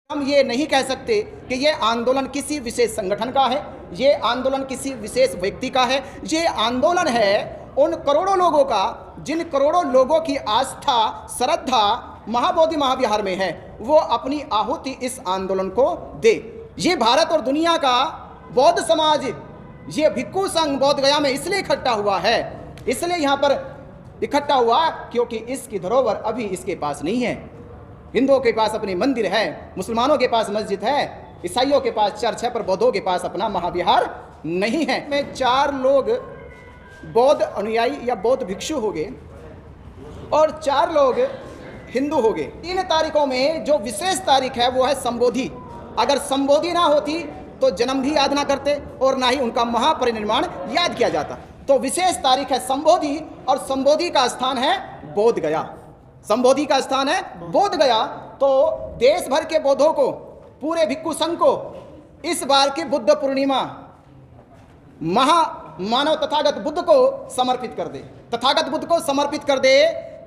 हम ये नहीं कह सकते कि ये आंदोलन किसी विशेष संगठन का है, ये आंदोलन किसी विशेष व्यक्ति का है। ये आंदोलन है उन करोड़ों लोगों का जिन करोड़ों लोगों की आस्था श्रद्धा महाबोधि महाविहार में है, वो अपनी आहुति इस आंदोलन को दे। ये भारत और दुनिया का बौद्ध समाज, ये भिक्खु संघ बोध गया में इसलिए इकट्ठा हुआ है, इसलिए यहाँ पर इकट्ठा हुआ क्योंकि इसकी धरोहर अभी इसके पास नहीं है। हिंदुओं के पास अपनी मंदिर है, मुसलमानों के पास मस्जिद है, ईसाइयों के पास चर्च है, पर बौद्धों के पास अपना महाविहार नहीं है। में 4 लोग बौद्ध अनुयायी या बौद्ध भिक्षु हो गए और 4 लोग हिंदू हो गए। 3 तारीखों में जो विशेष तारीख है वो है संबोधि। अगर संबोधि ना होती तो जन्म भी याद ना करते और ना ही उनका महापरिनिर्वाण याद किया जाता। तो विशेष तारीख है संबोधि और संबोधि का स्थान है बोध गया। संबोधि का स्थान है बोध गया। तो देश भर के बौद्धों को, पूरे भिक्खु संघ को इस बार की बुद्ध पूर्णिमा मानव तथागत बुद्ध को समर्पित कर दे, तथागत बुद्ध को समर्पित कर दे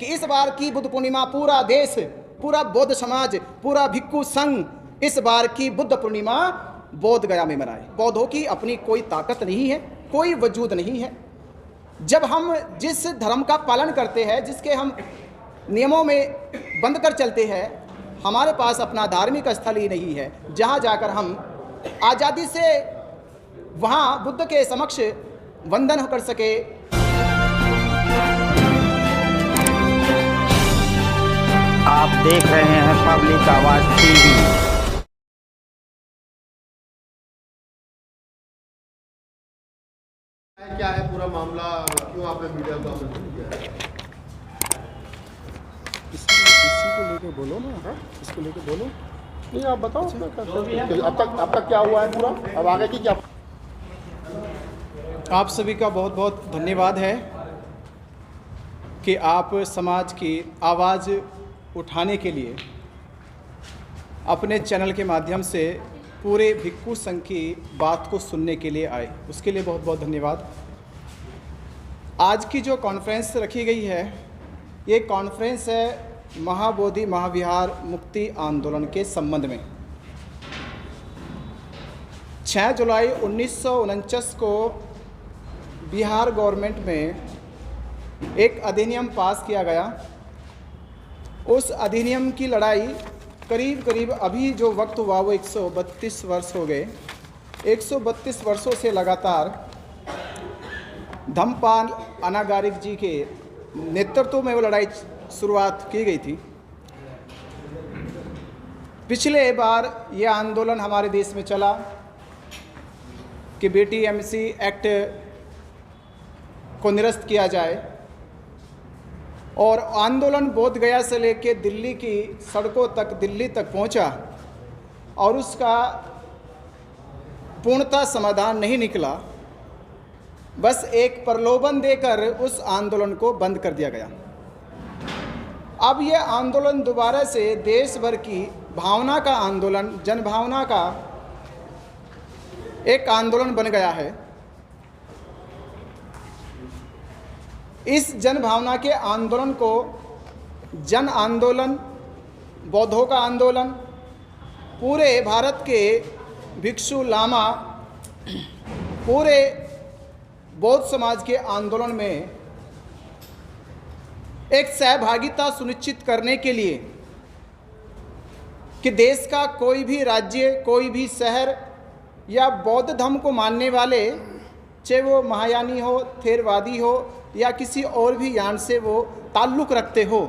कि इस बार की बुद्ध पूर्णिमा पूरा देश, पूरा बौद्ध समाज, पूरा भिक्खु संघ इस बार की बुद्ध पूर्णिमा बोध गया में मनाए। बौद्धों की अपनी कोई ताकत नहीं है, कोई वजूद नहीं है। जब हम जिस धर्म का पालन करते हैं, जिसके हम नियमों में बंद कर चलते हैं, हमारे पास अपना धार्मिक स्थल ही नहीं है जहाँ जाकर हम आज़ादी से वहाँ बुद्ध के समक्ष वंदन कर सके। आप देख रहे हैं पब्लिक आवाज टीवी। क्या है पूरा मामला, क्यों आपने मीडिया को आमंत्रित किया है? इसी को लेके बोलो ना, इसको लेके बोलो। नहीं, आप बताओ अब तक क्या हुआ है पूरा, अब आगे की क्या? आप सभी का बहुत बहुत धन्यवाद है कि आप समाज की आवाज़ उठाने के लिए अपने चैनल के माध्यम से पूरे भिक्खु संघ की बात को सुनने के लिए आए, उसके लिए बहुत बहुत धन्यवाद। आज की जो कॉन्फ्रेंस रखी गई है, ये कॉन्फ्रेंस है महाबोधि महाविहार मुक्ति आंदोलन के संबंध में। 6 जुलाई 1949 को बिहार गवर्नमेंट में एक अधिनियम पास किया गया। उस अधिनियम की लड़ाई करीब अभी जो वक्त हुआ वो 132 वर्ष हो गए। 132 वर्षों से लगातार धम्मपाल अनागारिक जी के नेतृत्व में वो लड़ाई शुरुआत की गई थी। पिछले बार ये आंदोलन हमारे देश में चला कि BTMC एक्ट को निरस्त किया जाए, और आंदोलन बोध गया से लेकर दिल्ली की सड़कों तक, दिल्ली तक पहुंचा और उसका पूर्णतः समाधान नहीं निकला। बस एक प्रलोभन देकर उस आंदोलन को बंद कर दिया गया। अब ये आंदोलन दोबारा से देश भर की भावना का आंदोलन, जनभावना का एक आंदोलन बन गया है। इस जन भावना के आंदोलन को जन आंदोलन, बौद्धों का आंदोलन, पूरे भारत के भिक्षु लामा, पूरे बौद्ध समाज के आंदोलन में एक सहभागिता सुनिश्चित करने के लिए कि देश का कोई भी राज्य, कोई भी शहर या बौद्ध धर्म को मानने वाले, चाहे वो महायानी हो, थेरवादी हो या किसी और भी यान से वो ताल्लुक़ रखते हो,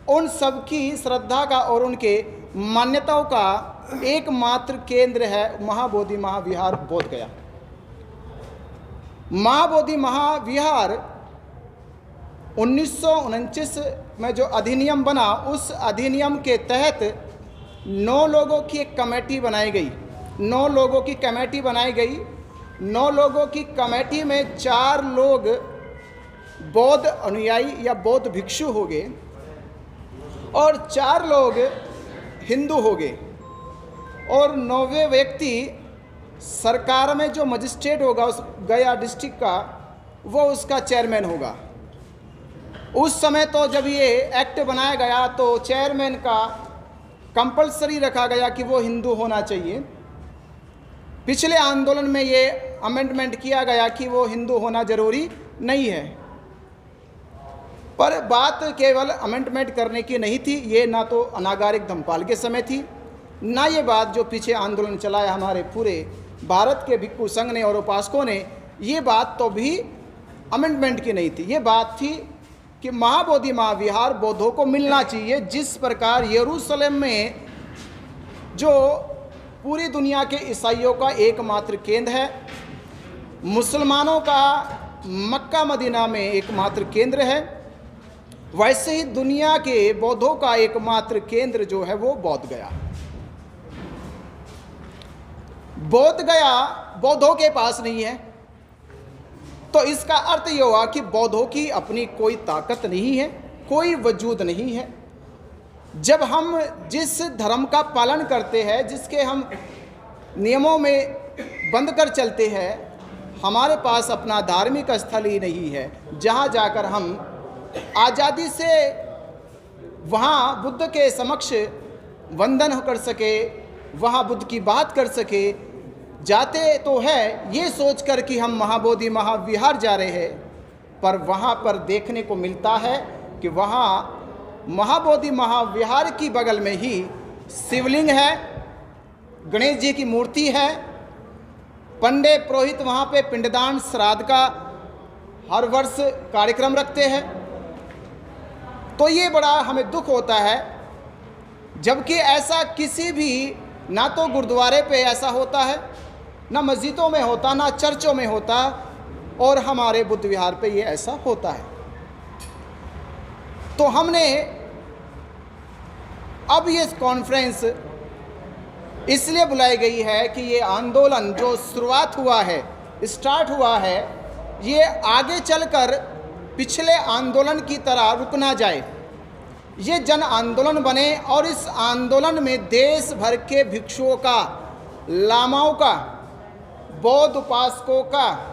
उन सब की श्रद्धा का और उनके मान्यताओं का एकमात्र केंद्र है महाबोधि महाविहार बोध गया। महाबोधि महाविहार 1949 में जो अधिनियम बना, उस अधिनियम के तहत 9 लोगों की एक कमेटी बनाई गई। 9 लोगों की कमेटी बनाई गई। 9 लोगों की कमेटी में 4 लोग बौद्ध अनुयायी या बौद्ध भिक्षु हो गए और 4 लोग हिंदू हो गए, और 9वें व्यक्ति सरकार में जो मजिस्ट्रेट होगा उस गया डिस्ट्रिक्ट का, वो उसका चेयरमैन होगा। उस समय तो जब ये एक्ट बनाया गया तो चेयरमैन का कंपलसरी रखा गया कि वो हिंदू होना चाहिए। पिछले आंदोलन में ये अमेंडमेंट किया गया कि वो हिंदू होना जरूरी नहीं है। पर बात केवल अमेंडमेंट करने की नहीं थी, ये ना तो अनागारिक धम्मपाल के समय थी, ना ये बात जो पीछे आंदोलन चलाया हमारे पूरे भारत के भिक्षु संघ ने और उपासकों ने, ये बात तो भी अमेंडमेंट की नहीं थी। ये बात थी कि महाबोधि महाविहार बौद्धों को मिलना चाहिए। जिस प्रकार यरूशलेम में जो पूरी दुनिया के ईसाइयों का एकमात्र केंद्र है, मुसलमानों का मक्का मदीना में एकमात्र केंद्र है, वैसे ही दुनिया के बौद्धों का एकमात्र केंद्र जो है वो बोध गया। बोध गया बौद्धों के पास नहीं है, तो इसका अर्थ ये हुआ कि बौद्धों की अपनी कोई ताकत नहीं है, कोई वजूद नहीं है। जब हम जिस धर्म का पालन करते हैं, जिसके हम नियमों में बंद कर चलते हैं, हमारे पास अपना धार्मिक स्थल ही नहीं है जहाँ जाकर हम आज़ादी से वहाँ बुद्ध के समक्ष वंदन कर सके, वहाँ बुद्ध की बात कर सके। जाते तो है ये सोचकर कि हम महाबोधि महाविहार जा रहे हैं, पर वहाँ पर देखने को मिलता है कि वहाँ महाबोधि महाविहार की बगल में ही शिवलिंग है, गणेश जी की मूर्ति है, पंडे पुरोहित वहाँ पे पिंडदान श्राद्ध का हर वर्ष कार्यक्रम रखते हैं। तो ये बड़ा हमें दुख होता है, जबकि ऐसा किसी भी, ना तो गुरुद्वारे पे ऐसा होता है, ना मस्जिदों में होता, ना चर्चों में होता, और हमारे बुद्ध विहार पे ये ऐसा होता है। तो हमने अब ये कॉन्फ्रेंस इसलिए बुलाई गई है कि ये आंदोलन जो शुरुआत हुआ है, स्टार्ट हुआ है, ये आगे चलकर पिछले आंदोलन की तरह रुक ना जाए, ये जन आंदोलन बने और इस आंदोलन में देश भर के भिक्षुओं का, लामाओं का, बौद्ध उपासकों का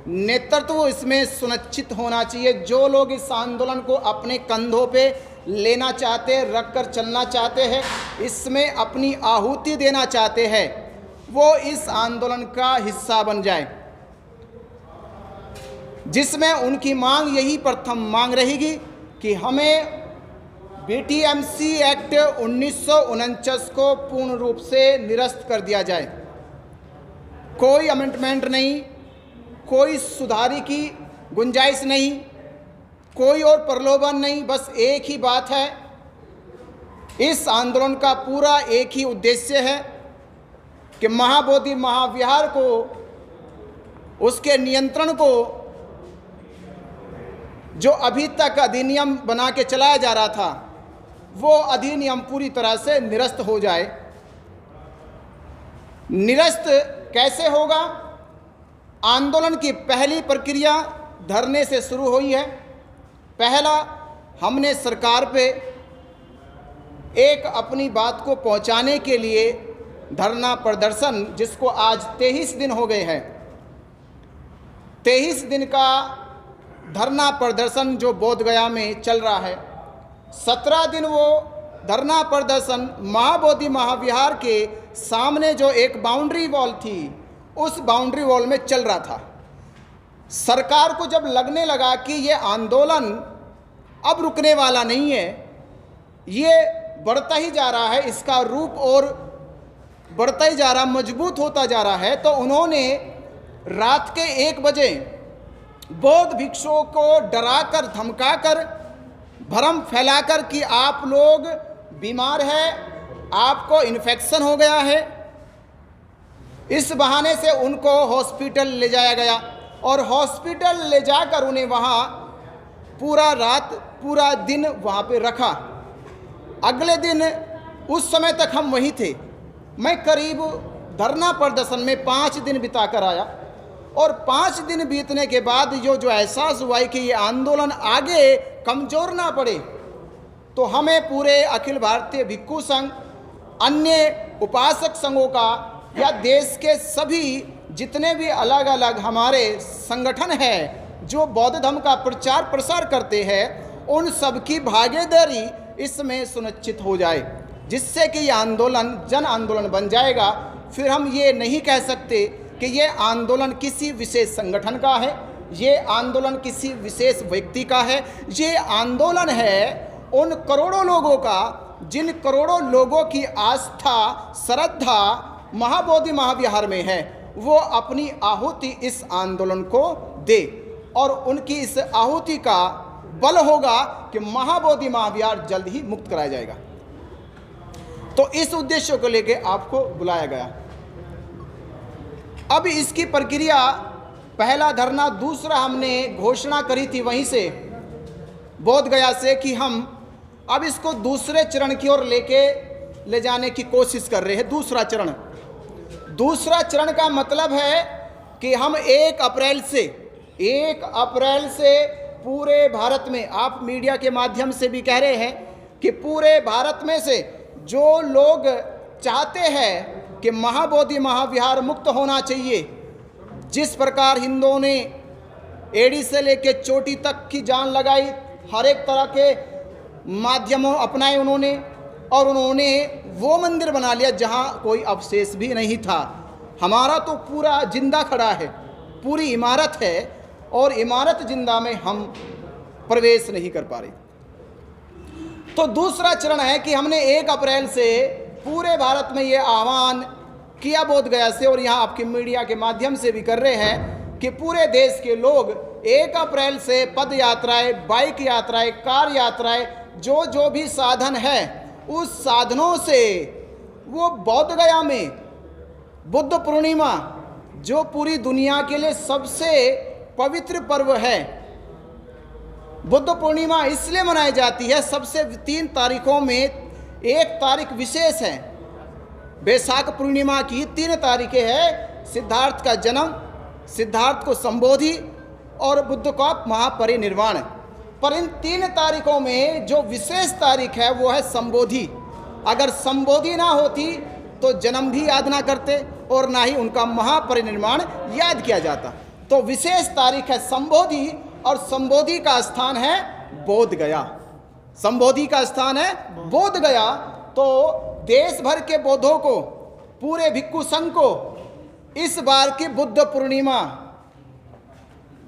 नेतृत्व इसमें सुनिश्चित होना चाहिए। जो लोग इस आंदोलन को अपने कंधों पे लेना चाहते हैं, रख कर चलना चाहते हैं, इसमें अपनी आहुति देना चाहते हैं, वो इस आंदोलन का हिस्सा बन जाए, जिसमें उनकी मांग यही प्रथम मांग रहेगी कि हमें बीटीएमसी एक्ट 1949 को पूर्ण रूप से निरस्त कर दिया जाए। कोई अमेंडमेंट नहीं, कोई सुधारी की गुंजाइश नहीं, कोई और प्रलोभन नहीं, बस एक ही बात है। इस आंदोलन का पूरा एक ही उद्देश्य है कि महाबोधि महाविहार को, उसके नियंत्रण को, जो अभी तक अधिनियम बना के चलाया जा रहा था, वो अधिनियम पूरी तरह से निरस्त हो जाए। निरस्त कैसे होगा? आंदोलन की पहली प्रक्रिया धरने से शुरू हुई है। पहला, हमने सरकार पे एक अपनी बात को पहुंचाने के लिए धरना प्रदर्शन, जिसको आज 23 दिन हो गए हैं, 23 दिन का धरना प्रदर्शन जो बोध गया में चल रहा है। 17 दिन वो धरना प्रदर्शन महाबोधि महाविहार के सामने जो एक बाउंड्री वॉल थी, उस बाउंड्री वॉल में चल रहा था। सरकार को जब लगने लगा कि ये आंदोलन अब रुकने वाला नहीं है, ये बढ़ता ही जा रहा है, इसका रूप और बढ़ता ही जा रहा, मजबूत होता जा रहा है, तो उन्होंने रात के 1 बजे बौद्ध भिक्षुओं को डराकर, धमकाकर, भ्रम फैलाकर कि आप लोग बीमार हैं, आपको इन्फेक्शन हो गया है, इस बहाने से उनको हॉस्पिटल ले जाया गया और हॉस्पिटल ले जाकर उन्हें वहाँ पूरा रात, पूरा दिन वहाँ पे रखा। अगले दिन, उस समय तक हम वहीं थे। मैं करीब धरना प्रदर्शन में 5 दिन बिता कर आया और 5 दिन बीतने के बाद जो एहसास हुआ कि ये आंदोलन आगे कमज़ोर ना पड़े, तो हमें पूरे अखिल भारतीय भिक्षु संघ, अन्य उपासक संघों का, या देश के सभी जितने भी अलग अलग हमारे संगठन हैं जो बौद्ध धर्म का प्रचार प्रसार करते हैं, उन सब की भागीदारी इसमें सुनिश्चित हो जाए। जिससे कि ये आंदोलन जन आंदोलन बन जाएगा, फिर हम ये नहीं कह सकते कि ये आंदोलन किसी विशेष संगठन का है, ये आंदोलन किसी विशेष व्यक्ति का है। ये आंदोलन है उन करोड़ों लोगों का जिन करोड़ों लोगों की आस्था श्रद्धा महाबोधि महाविहार में है। वो अपनी आहुति इस आंदोलन को दे और उनकी इस आहुति का बल होगा कि महाबोधि महाविहार जल्द ही मुक्त कराया जाएगा। तो इस उद्देश्य को लेकर आपको बुलाया गया। अब इसकी प्रक्रिया, पहला धरना, दूसरा हमने घोषणा करी थी वहीं से बोध गया से कि हम अब इसको दूसरे चरण की ओर ले जाने की कोशिश कर रहे हैं। दूसरा चरण का मतलब है कि हम 1 अप्रैल से पूरे भारत में, आप मीडिया के माध्यम से भी कह रहे हैं कि पूरे भारत में से जो लोग चाहते हैं कि महाबोधि महाविहार मुक्त होना चाहिए, जिस प्रकार हिंदुओं ने एड़ी से लेकर चोटी तक की जान लगाई, हर एक तरह के माध्यमों अपनाए उन्होंने, और उन्होंने वो मंदिर बना लिया जहाँ कोई अवशेष भी नहीं था। हमारा तो पूरा जिंदा खड़ा है, पूरी इमारत है, और इमारत जिंदा में हम प्रवेश नहीं कर पा रहे। तो दूसरा चरण है कि हमने 1 अप्रैल से पूरे भारत में ये आह्वान किया बोध गया से, और यहाँ आपके मीडिया के माध्यम से भी कर रहे हैं कि पूरे देश के लोग 1 अप्रैल से पद यात्राएं, बाइक यात्राएं, कार यात्राएं, जो भी साधन है, उस साधनों से वो बोध गया में बुद्ध पूर्णिमा, जो पूरी दुनिया के लिए सबसे पवित्र पर्व है, बुद्ध पूर्णिमा इसलिए मनाई जाती है, सबसे 3 तारीखों में एक तारीख विशेष है। बैसाख पूर्णिमा की 3 तारीखें है, सिद्धार्थ का जन्म, सिद्धार्थ को संबोधि और बुद्ध का महापरिनिर्वाण। पर इन 3 तारीखों में जो विशेष तारीख है वो है संबोधि। अगर संबोधि ना होती तो जन्म भी याद ना करते और ना ही उनका महापरिनिर्वाण याद किया जाता। तो विशेष तारीख है संबोधि, और संबोधि का स्थान है बोध गया। संबोधि का स्थान है बोध गया। तो देश भर के बौद्धों को, पूरे भिक्खु संघ को इस बार की बुद्ध पूर्णिमा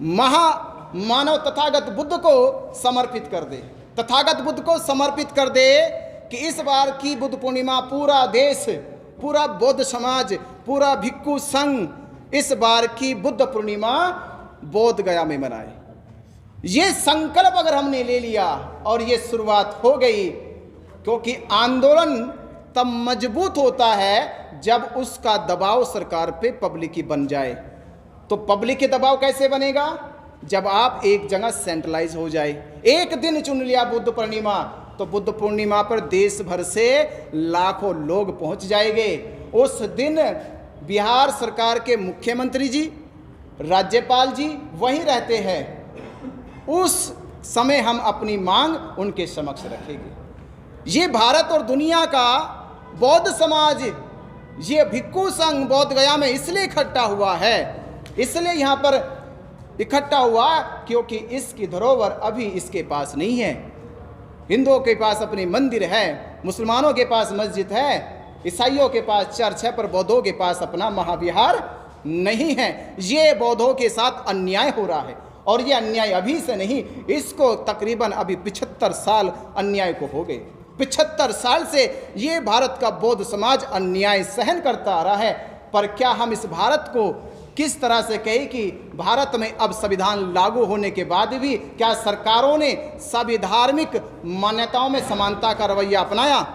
मानव तथागत बुद्ध को समर्पित कर दे, तथागत बुद्ध को समर्पित कर दे कि इस बार की बुद्ध पूर्णिमा पूरा देश, पूरा बौद्ध समाज, पूरा भिक्खु संघ इस बार की बुद्ध पूर्णिमा बोध गया में मनाए। ये संकल्प अगर हमने ले लिया और ये शुरुआत हो गई, क्योंकि आंदोलन तब मजबूत होता है जब उसका दबाव सरकार पे पब्लिक बन जाए। तो पब्लिक के दबाव कैसे बनेगा? जब आप एक जगह सेंट्रलाइज हो जाए। एक दिन चुन लिया बुद्ध पूर्णिमा, तो बुद्ध पूर्णिमा पर देश भर से लाखों लोग पहुंच जाएंगे। उस दिन बिहार सरकार के मुख्यमंत्री जी, राज्यपाल जी वहीं रहते हैं। उस समय हम अपनी मांग उनके समक्ष रखेंगे। ये भारत और दुनिया का बौद्ध समाज, ये भिक्खु संघ बोध गया में इसलिए इकट्ठा हुआ है, इसलिए यहाँ पर इकट्ठा हुआ क्योंकि इसकी धरोहर अभी इसके पास नहीं है। हिंदुओं के पास अपनी मंदिर है, मुसलमानों के पास मस्जिद है, ईसाइयों के पास चर्च है, पर बौद्धों के पास अपना महाविहार नहीं है। ये बौद्धों के साथ अन्याय हो रहा है, और ये अन्याय अभी से नहीं, इसको तकरीबन अभी 75 साल अन्याय को हो गए। 75 साल से ये भारत का बौद्ध समाज अन्याय सहन करता आ रहा है। पर क्या हम इस भारत को किस तरह से कहें कि भारत में अब संविधान लागू होने के बाद भी क्या सरकारों ने सभी धार्मिक मान्यताओं में समानता का रवैया अपनाया?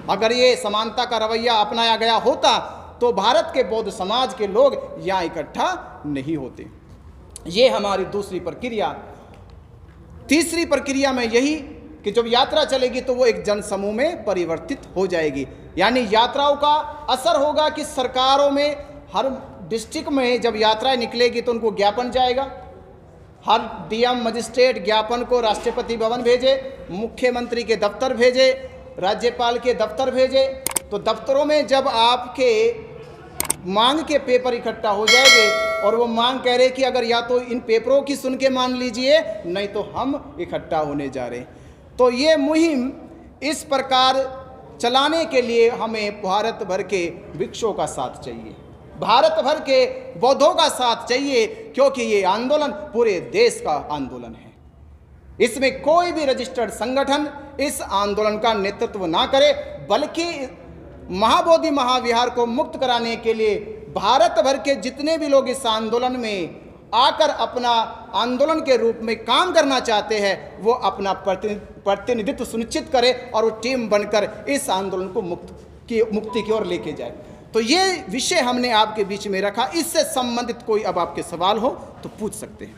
अगर ये समानता का रवैया अपनाया गया होता तो भारत के बौद्ध समाज के लोग यहाँ इकट्ठा नहीं होते। ये हमारी दूसरी प्रक्रिया। तीसरी प्रक्रिया में यही कि जब यात्रा चलेगी तो वो एक जनसमूह में परिवर्तित हो जाएगी। यानी यात्राओं का असर होगा कि सरकारों में, हर डिस्ट्रिक्ट में जब यात्राएं निकलेगी तो उनको ज्ञापन जाएगा। हर डीएम मजिस्ट्रेट ज्ञापन को राष्ट्रपति भवन भेजे, मुख्यमंत्री के दफ्तर भेजे, राज्यपाल के दफ्तर भेजे। तो दफ्तरों में जब आपके मांग के पेपर इकट्ठा हो जाएंगे और वो मांग कह रहे कि अगर या तो इन पेपरों की सुन के मान लीजिए, नहीं तो हम इकट्ठा होने जा रहे हैं। तो ये मुहिम इस प्रकार चलाने के लिए हमें भारत भर के वृक्षों का साथ चाहिए, भारत भर के बौद्धों का साथ चाहिए, क्योंकि ये आंदोलन पूरे देश का आंदोलन है। इसमें कोई भी रजिस्टर्ड संगठन इस आंदोलन का नेतृत्व ना करे, बल्कि महाबोधि महाविहार को मुक्त कराने के लिए भारत भर के जितने भी लोग इस आंदोलन में आकर अपना आंदोलन के रूप में काम करना चाहते हैं, वो अपना प्रतिनिधित्व सुनिश्चित करे और वो टीम बनकर इस आंदोलन को मुक्ति की ओर लेके जाए। तो ये विषय हमने आपके बीच में रखा। इससे संबंधित कोई अब आपके सवाल हो तो पूछ सकते हैं।